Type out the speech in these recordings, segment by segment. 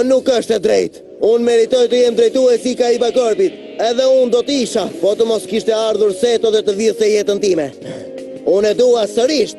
Nuk është e drejtë. Unë meritoj të jem drejtues si ka i Bakorpit. Edhe unë do t'isha, po të mos kishte ardhur Seto dhe të vjedhte jetën time. Unë e dua sërisht.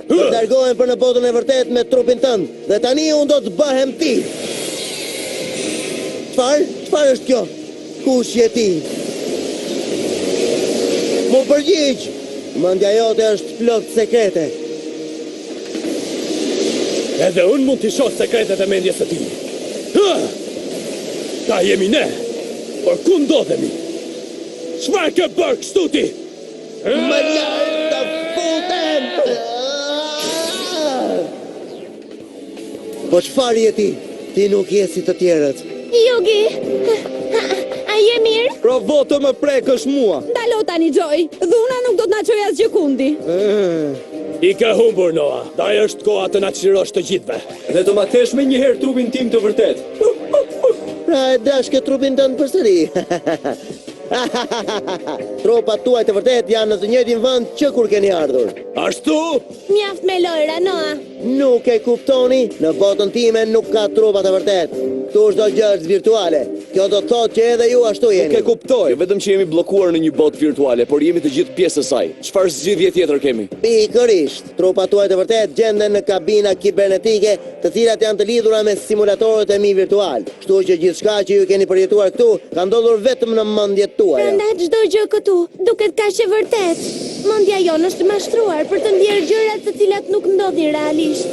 Të largohem për në botën e vërtet me trupin tënd. Dhe tani unë do të bëhem ti. Çfarë është kjo? Kush je ti? Mu përgjigj. Mendja jote është plot sekrete. Edhe unë mund t'i shoh sekretet e mendjes së tij. Ta jemi ne, por ku ndodhemi? Çfarë ke bërë kështu ti? Më lart të futem! Po çfarë je ti? Ti nuk je si të tjerët. Yugi, a je mirë? Provo të më prekësh mua. Ndalo tani, Joy. Dhuna nuk do t'na çojë asgjë kundi. I ke humbur, Noah. Daj është koha të na çlirosh të gjithëve. Dhe të ma kesh me njëherë trupin tim të vërtet. Pra e dashke trupin tënd përsëri. Tropat tuaj të vërtet janë në të njëjtin vend që kur keni ardhur. Ashtu? Mjaft me lojra, Noah. Nuk e kuptoni, në botën time nuk ka trupa të vërtet. Këtu çdo gjë është virtuale. Kjo do të thotë që edhe ju ashtu jeni. Nuk e kuptoj, jo vetëm që jemi bllokuar në një botë virtuale, por jemi të gjithë pjesë e saj. Çfarë zgjidhje tjetër kemi? Pikërisht, trupat tuaj të vërtet gjenden në kabina kibernetike, të cilat janë të lidhura me simulatorët e mi virtual. Kështu që gjithçka që ju keni përjetuar këtu ka ndodhur vetëm në mendjet tuaja. Prandaj çdo gjë këtu duket kaq e vërtet. Mendja jonë është mashtruar për të ndjerë gjërat të cilat nuk ndodhin realisht.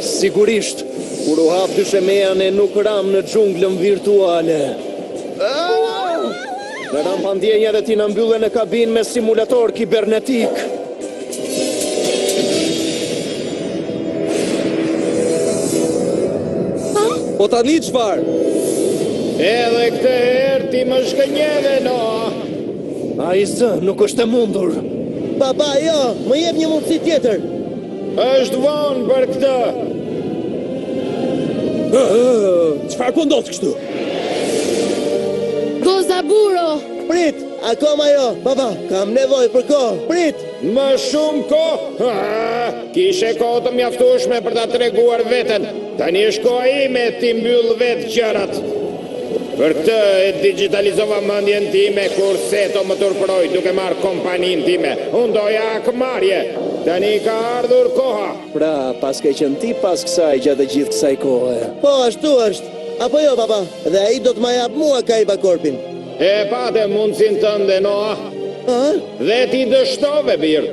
Sigurisht, kur u hap dyshemeja ne nuk ram në xhunglën virtuale. Në ram pandjenja dhe ti në mbylle në kabin me simulator kibernetik. Po tani çfarë? Edhe këtë herë ti më shkënjeve, Noah. Ai zë, nuk është e mundur. Baba, jo, më jep një mundësi tjetër. Është vonë për këtë. Çfarë po ndodh kështu? Gozaburo! Prit, akoma jo, baba, kam nevojë për kohë. Prit! Më shumë kohë? Kishe kohë të mjaftueshme për ta treguar veten. Tani është koha ime ti mbyll vetë gjërat. Për këtë e digitalizova mendjen time kur Seto më turpëroi duke marrë kompaninë time. Unë doja akmarrje. Tani ka ardhur koha. Pra, pas ke qenë ti pas kësaj gjatë gjithë kësaj kohe. Po, ashtu është. Apo jo, baba, dhe ai do të ma jap mua ka i Bakorpin. E pate mundësin tënde, Noah. Dhe ti dështove, birë.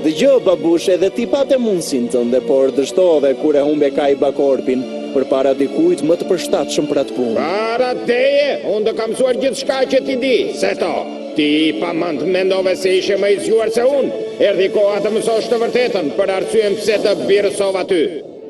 Dëgjoj, babush, edhe ti pate mundësin tënde, por dështove kur e humbe ka i Bakorpin për para dikujt më të përshtatshëm për atë punë. Para teje, unë do kam mësuar gjithë shka që ti di, Seto. Ti pa mend mendove se ishe më i zgjuar se unë. Erdhi koha të mësosh të vërtetën për arsyen pse të birësova ty.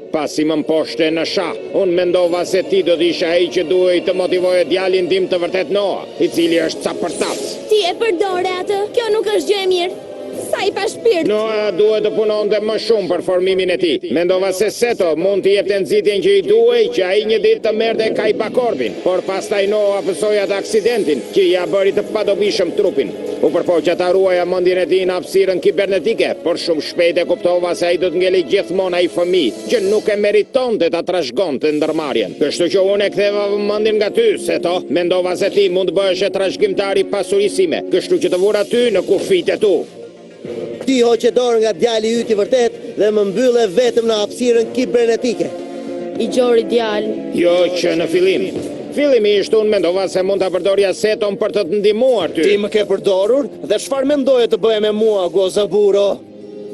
Pasi më mposhte në shah, unë mendova se ti do t'isha ai që duhej të motivoje djalin tim të vërtet Noah, i cili është ca përtac. Ti e përdore atë, kjo nuk është gjë e mirë. Sa i pa shpirt. Noah duhet të punonte më shumë për formimin e tij. Mendova se Seto mund t'i jepte nxitjen që i duhej që ai një ditë të merrte Kai Bakorpin, por pastaj Noah pësoi atë aksidentin që ja bëri të padobishëm trupin. U përpoqja ta ruaja mendjen e tij në hapësirën kibernetike, por shumë shpejt e kuptova se ai do të ngelej gjithmonë ai fëmijë që nuk e meritonte ta trashëgonte ndërmarrjen. Kështu që unë e ktheva mendjen nga ty, Seto. Mendova se ti mund të bëhesh trashëgimtar i pasurisë sime, kështu që të vura ty në kufijtë e tu. Ti hoqe dorë nga djali yt i vërtet dhe më mbylle vetëm në hapësirën kibernetike. I gjori djalë. Jo që në fillim. Fillimisht unë mendova se mund ta përdorja seton për të të ndihmuar ty. Ti më ke përdorur dhe çfarë mendoje të bëje me mua, Gozaburo?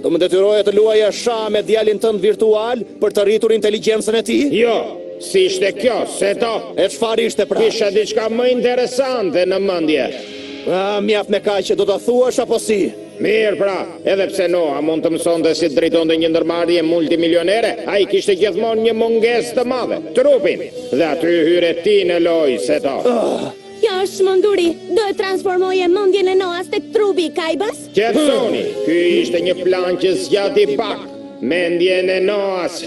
Do më detyroje të luaja sha me djalin tënd virtual për të rritur inteligjencën e tij? Jo, si ishte kjo, seto? E çfarë ishte pra? Kisha diçka më interesante në mendje. Mjaft me kaq që do ta thuash apo si? Mirë pra, edhe pse Noa mund të mësonte si të drejtonte një ndërmarrje multimilionere, ai kishte gjithmonë një mungesë të madhe, trupin. Dhe aty hyre ti në lojë, seto. Kjo është shmenduri. Do e transformoje mendjen e Noas tek trupi i Kaibas? Qetësoni, ky ishte një plan që zgjati pak. Mendjen e Noas,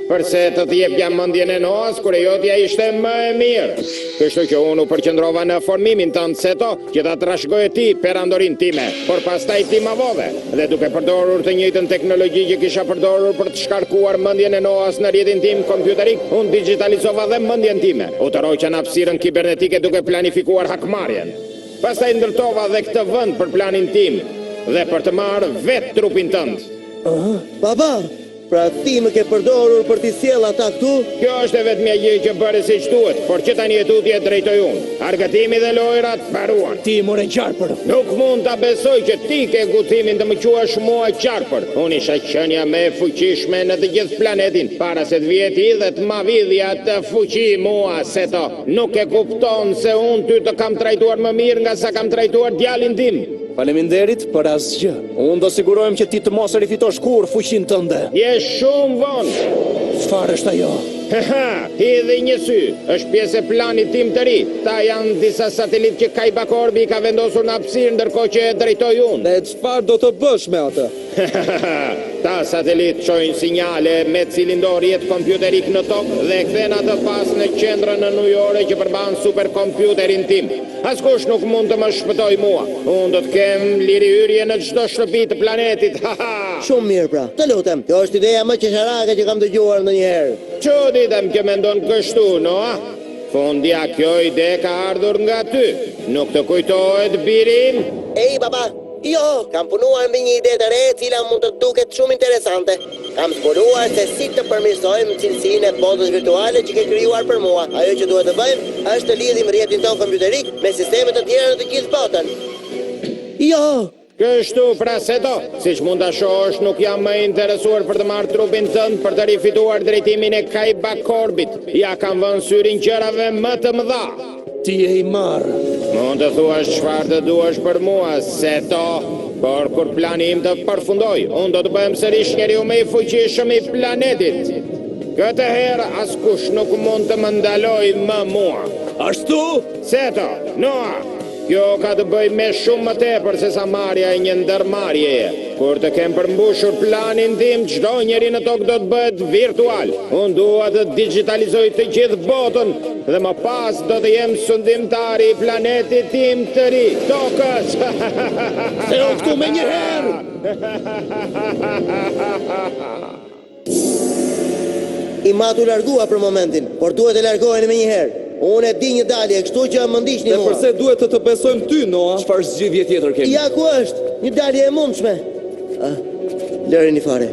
përse të t'jepja mendjen e Noas, kur e jotja ishte më e mirë. Kështu që unë u përqendrova në formimin tënd seto, që ta trashëgoje ti perandorin time, por pastaj ti ma vodhe. Dhe duke përdorur të njëjtën teknologji që kisha përdorur për të shkarkuar mendjen e Noas në rrjetin tim kompjuterik, unë digitalizova dhe mendjen time. U tërhoqa në hapësirën kibernetike duke planifikuar hakmarrjen. Pastaj ndërtova dhe këtë vend për planin tim dhe për të marrë vetë trupin tënd. Baba, pra ti më ke përdorur për t'i sjell ata këtu? Kjo është e vetmja gjë që bëre siç duhet, por që tani e tutje drejtoj unë. Argëtimi dhe lojrat mbaruan. Ti more qarpër. Nuk mund ta besoj që ti ke gutimin të më quash mua qarpër. Unë isha qenia më e fuqishme në të gjithë planetin, para se të vije ti dhe të ma vidhja të fuqi mua, seto. Nuk e kupton se unë ty të kam trajtuar më mirë nga sa kam trajtuar djalin tim. Faleminderit për asgjë. Unë do sigurohem që ti të mos e rifitosh kur fuqinë tënde. Je shumë vonë. Çfarë është ajo? Hidhi një sy, është pjesë e planit tim të ri. Ta janë disa satelit që Kaiba Korbi ka vendosur në hapësirë ndërkohë që e drejtoj unë. Dhe çfarë do të bësh me atë? Ta satelit çojnë sinjale me cilindor jetë kompjuterik në tokë dhe kthen atë pas në qendrën në New York që përmban superkompjuterin tim. Askush nuk mund të më shpëtoj mua. Unë do të kem liri hyrje në çdo shtëpi të planetit. Shumë mirë pra. Të lutem, kjo është ideja më qesharake që kam dëgjuar ndonjëherë. Çuditëm që mendon kështu, Noa? Fundja kjo ide ka ardhur nga ty. Nuk të kujtohet birim? Ej, baba, jo, kam punuar mbi një ide të re, cila mund të duket shumë interesante. Kam zbuluar se si të përmirësojmë cilësinë e botës virtuale që ke krijuar për mua. Ajo që duhet të bëjmë është të lidhim rrjetin tonë kompjuterik me sisteme të tjera në të gjithë botën. Jo! Kështu pra seto, siç mund ta shohësh, nuk jam më interesuar për të marrë trupin tënd për të rifituar drejtimin e Kaiba Korbit. Ja kam vënë syrin gjërave më të mëdha. Ti je i marrë. Mund të thuash çfarë të duash për mua, seto, por kur plani im të përfundoj, unë do të bëhem sërish njeriu më i fuqishëm i planetit. Këtë herë askush nuk mund të më ndaloj më mua. Ashtu? Seto, Noa, kjo ka të bëj me shumë më tepër se sa marrja e një ndërmarrjeje. Kur të kem përmbushur planin tim, çdo njeri në tokë do të bëhet virtual. Unë dua të digitalizoj të gjithë botën dhe më pas do të jem sundimtari i planetit tim të ri, tokës. Se o këtu me një herë! I matu largua për momentin, por duhet e largoheni me një herë. Unë e di një dalje, kështu që më ndiqni Dhe mua. përse duhet të besojmë ty, Noa? Çfarë zgjidhje tjetër kemi? Ja ku është, një dalje e mundshme. Lërini fare.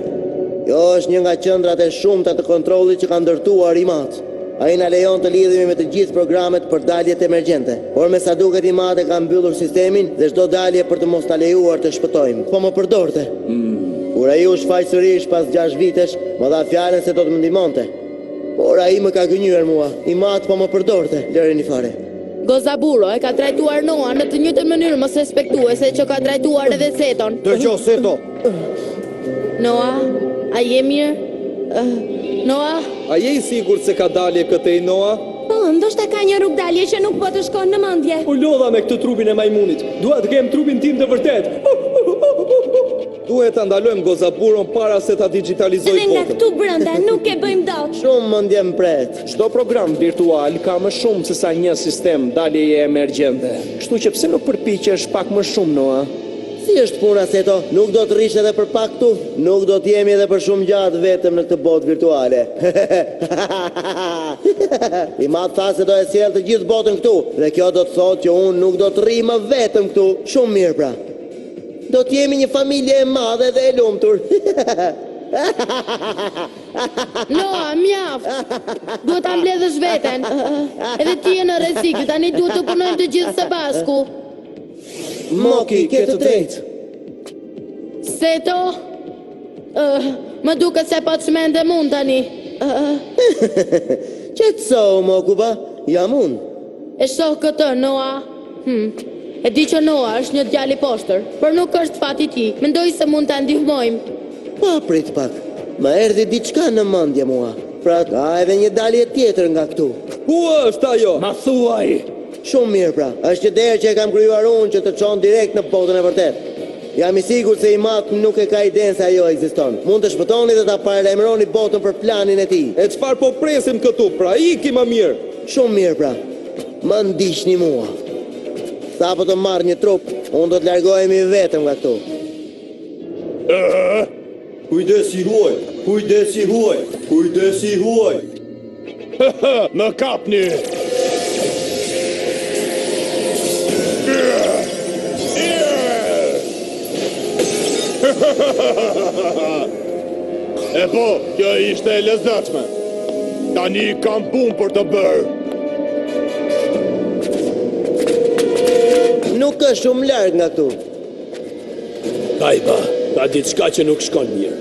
Jo është një nga qendrat e shumta të kontrollit që ka ndërtuar IMAT. Ai na lejon të lidhemi me të gjithë programet për daljet emergjente. Por me sa duket IMAT e ka mbyllur sistemin dhe çdo dalje për të mos ta lejuar të shpëtojmë. Po më përdorte. Kur ai u shfaq sërish pas 6 vitesh, më dha fjalën se do të më ndihmonte. Por ai më ka gënjur mua. IMAT po më përdorte. Lërini fare. Gozaburo e ka trajtuar Noa në të njëjtën mënyrë mos respektuese që ka trajtuar edhe Seton. Dëgjoj, Seto. Noa, a je mirë? Noa? A je i sigurt se ka dalje këtej, Noa? Po, ndoshta ka një rrugdalje që nuk po të shkon në mendje. U lodha me këtë trupin e majmunit. Dua të kem trupin tim të vërtet. Duhet ta ndalojmë Gozaburon para se ta digitalizoj Dhe nga botën. këtu brenda nuk e bëjmë dot. Shumë më ndjem pret. Çdo program virtual ka më shumë se sa një sistem daljeje emergjente. Kështu që pse nuk përpiqesh pak më shumë, Noa? Si është puna Seto? Nuk do të rish edhe për pak këtu? Nuk do të jemi edhe për shumë gjatë vetëm në këtë botë virtuale. IMAT tha se do e sjell të gjithë botën këtu, dhe kjo do të thotë që unë nuk do të rri më vetëm këtu. Shumë mirë pra. Do të jemi një familje e madhe dhe e lumtur. Noa, mjaft. Duhet ta mbledhësh veten. Edhe ti je në rrezik, tani duhet të punojmë të gjithë së bashku. Moki, ke të drejtë. Seto? Më duket se po të shmende mund tani. Qetëso, Mokuba, jam unë. E shoh këtë, Noa. E di që Noa është një djalë i poshtër, por nuk është fati ti. Mendoj se mund ta ndihmojmë. Pa prit pak, më erdhi diçka në mendje mua. Pra, ka edhe një dalje tjetër nga këtu. Ku është ajo? Ma thuaj! Shumë mirë pra, është që derë që e kam kryuar unë që të qonë direkt në botën e vërtet. Jam i sigur se i matë nuk e ka idenë se ajo ekziston. Mund të shpëtoni dhe ta paralajmëroni botën për planin e tij. E çfarë po presim këtu, pra iki më mirë. Shumë mirë pra, më ndiqni mua. Sa po të marrë një trup, unë do të largohemi vetëm nga këtu. Kujdesi huaj, kujdesi huaj, kujdesi huaj. Më kapni! E po, kjo ishte e lezetshme. Tani kam punë për të bërë. Nuk është shumë larg nga këtu. Kajba, ka diçka që nuk shkon mirë.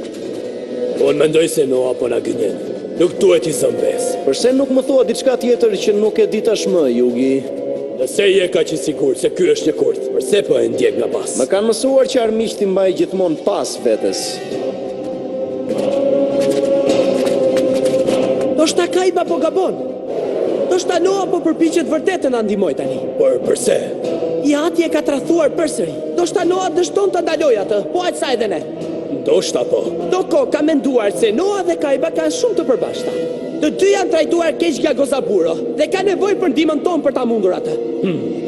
Unë mendoj se Noa po na gënjen. Nuk duhet i zëmbes. Përse nuk më thua diçka tjetër që nuk e di tashmë, Yugi? Nëse je ka që sigur se ky është një kurt, përse po e ndjek nga pas? Më kanë mësuar që armiqt i mbaj gjithmonë pas vetes. Ndoshta Kaiba po gabon. Ndoshta Noa po përpiqet vërtet të na ndihmoj tani. Por përse? I ati e ka tradhuar përsëri. Ndoshta Noa dështon të ndaloj atë, po aq sa edhe ne. Ndoshta po. Doko ka menduar se Noa dhe Kaiba kanë shumë të përbashkëta. Të dy janë trajtuar keq nga Gozaburo dhe ka nevojë për ndihmën tonë për ta mundur atë.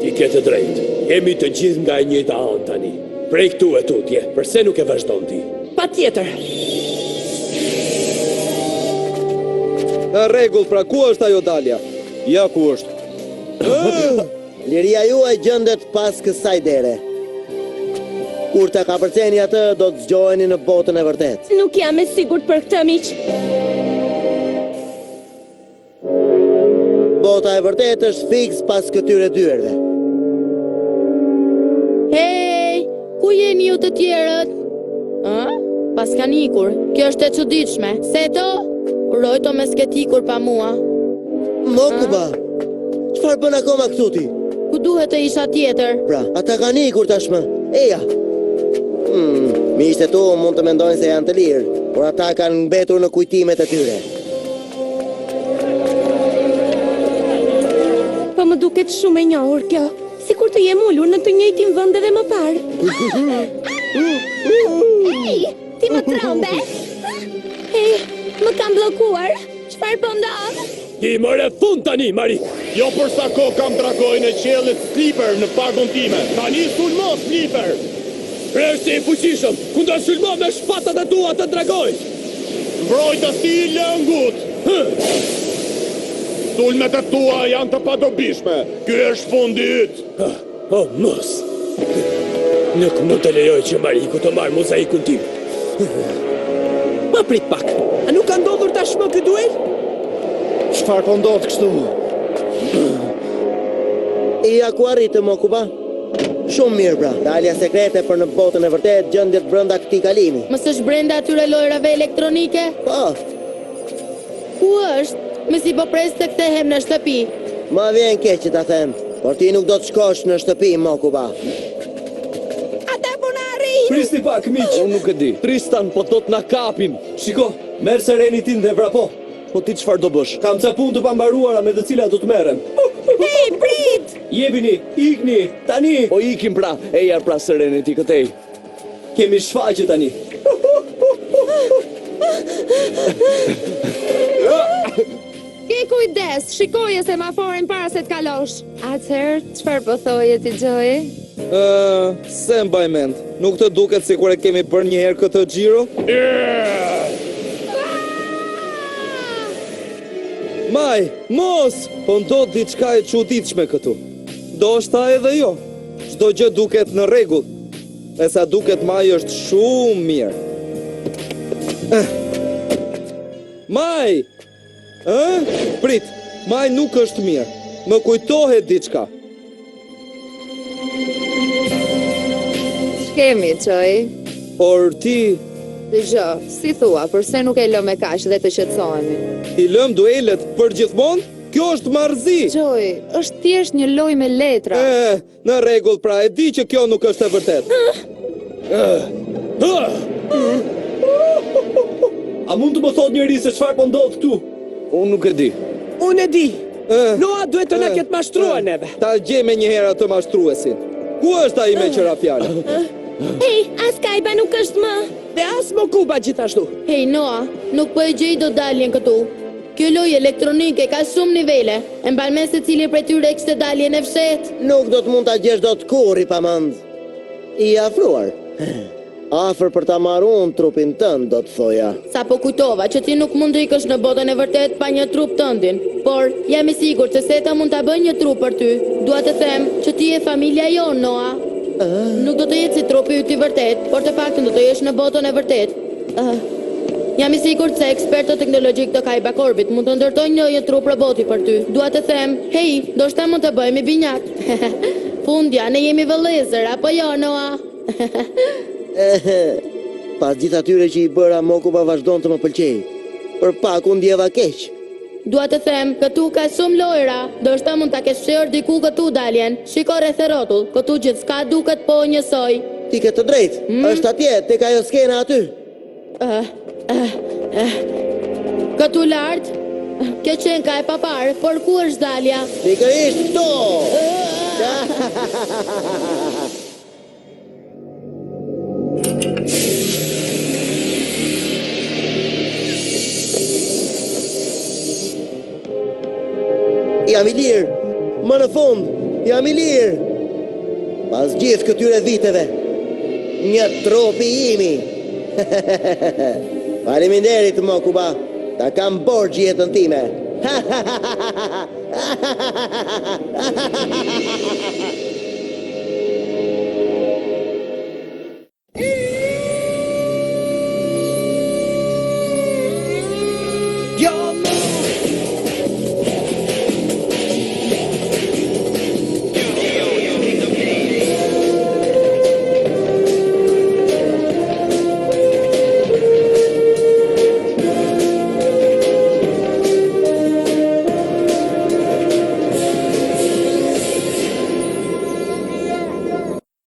Ti ke të drejtë. Jemi të gjithë nga e njëjta anë tani. Prej këtu e tutje, përse nuk e vazhdon ti? Patjetër. Në rregull, pra ku është ajo dalja? Ja ku është. Liria juaj gjendet pas kësaj dere. Kur ta kapërceni atë, do të zgjoheni në botën e vërtet. Nuk jam e sigurt për këtë, miq. Bota e vërtet është fiks pas këtyre dyerve. Hej, ku jeni ju të tjerët? Pas kanë ikur. Kjo është e çuditshme. Seto, urojto me s'ket ikur pa mua. Mokuba, çfarë bën akoma këtu ti? Ku duhet të isha tjetër? Pra, ata kanë ikur tashmë. Eja. Miqtë e tu mund të mendojnë se janë të lirë, por ata kanë mbetur në kujtimet e tyre. Po më duket shumë e njohur kjo. Sikur të jem ulur në të njëjtin vend edhe më parë. Hey, ti më trombe? Hey, më kam bllokuar. Çfarë po ndodh? Ti more fund tani, Mari! Jo për sa kohë kam dragojnë e qelit Sleeper në pagon time. Tani sulmo Sleeper! Rështë i fuqishëm, kundër sulmo me shpatat e tua të dragoj! Mbrojtë si i lëngut! Sulmet e tua janë të padobishme. Ky është fundi yt. Mos! Nuk mund të lejoj që Mariku të marrë mozaikun tim. Ma prit pak. A nuk ka ndodhur tashmë ky duel? Çfarë po ndodh kështu? Ja ku arritë Mokuba? Shumë mirë pra. Dalja sekrete për në botën e vërtet gjendet brenda këtij kalimi. Mos është brenda atyre lojrave elektronike? Po, Ku është? Me si po pres të kthehem në shtëpi. ma vjen keq që ta them, por ti nuk do të shkosh në shtëpi, Mokuba. Ata po na arrin! Prisni pak, miq. Unë nuk e di. Tristan po do të na kapin. Shiko, merr Serenitin dhe vrapo. Po ti çfarë do bësh? Kam ca punë të pambaruara me të cilat do të merrem. Hey, prit! Jepini, ikni, tani. Po ikim pra, eja pra Serenity këtej. Kemi shfaqje tani. Ke kujdes, shikoje semaforin para se të kalosh. Atëherë, çfarë po thoje ti Joey? Se mbaj mend. Nuk të duket sikur e kemi bërë një herë këtë xhiro? Maj, mos! Po ndodh diçka e çuditshme këtu. Ndoshta edhe jo. Çdo gjë duket në rregull. E sa duket Maj është shumë mirë. Maj! Prit, Maj nuk është mirë. Më kujtohet diçka. Kemi, qoj. Por ti Dëgjo, si thua, përse nuk e lë me kash dhe të shqetësohemi? i lëm duelet për gjithmonë? Kjo është marrëzi. Qoj, është thjesht një loj me letra. Në rregull, pra e di që kjo nuk është e vërtet. A mund të më thot njëri se çfarë po ndodh këtu? Unë nuk e di. Unë e di. Noa duhet të na ketë mashtruar neve. Ta gjejmë një herë atë mashtruesin. Ku është ai me qëra fjalë? Hej, as Kajba nuk është më. Dhe as Mokuba gjithashtu. Hej, Noa, nuk po e gjej do daljen këtu. Kjo lojë elektronike ka shumë nivele. E mban me se cili prej tyre kishte daljen e fshet. Nuk do të mund ta gjesh dot kurrë i pamend. I afruar. Afër për ta marrë unë trupin tënd, do të thoja. Sa po kujtova që ti nuk mund të ikësh në botën e vërtet pa një trup tëndin. Por jam i sigurt se Seta mund ta bëjë një trup për ty. Dua të them që ti je familja jon, Noa. Nuk do të jetë si trupi yt i vërtet, por të paktën do të jesh në botën e vërtet. Jam i sigurt se ekspertët teknologjik të Kaiba Korbit mund të ndërtojnë një trup roboti për ty. Dua të them, hej, ndoshta mund të bëhemi binjak. Fundja, ne jemi vëllezër, apo jo, Noa? Pas gjithë atyre që i bëra, Mokuba vazhdon të më pëlqej. Për pak unë ndjeva keq. Dua të them, këtu ka shumë lojra. Ndoshta mund ta kesh fshehur diku këtu daljen. Shiko rreth e rrotull, këtu gjithçka duket po njësoj. Ti ke të drejtë, është atje, tek ajo skena aty. Këtu lart, kjo qenë ka e papar, por ku është dalja? Pikërisht to! Jam i lirë, më në fund, jam i lirë. Pas gjithë këtyre viteve, një trupi imi. Faleminderit, Mokuba, ta kam borxh jetën time.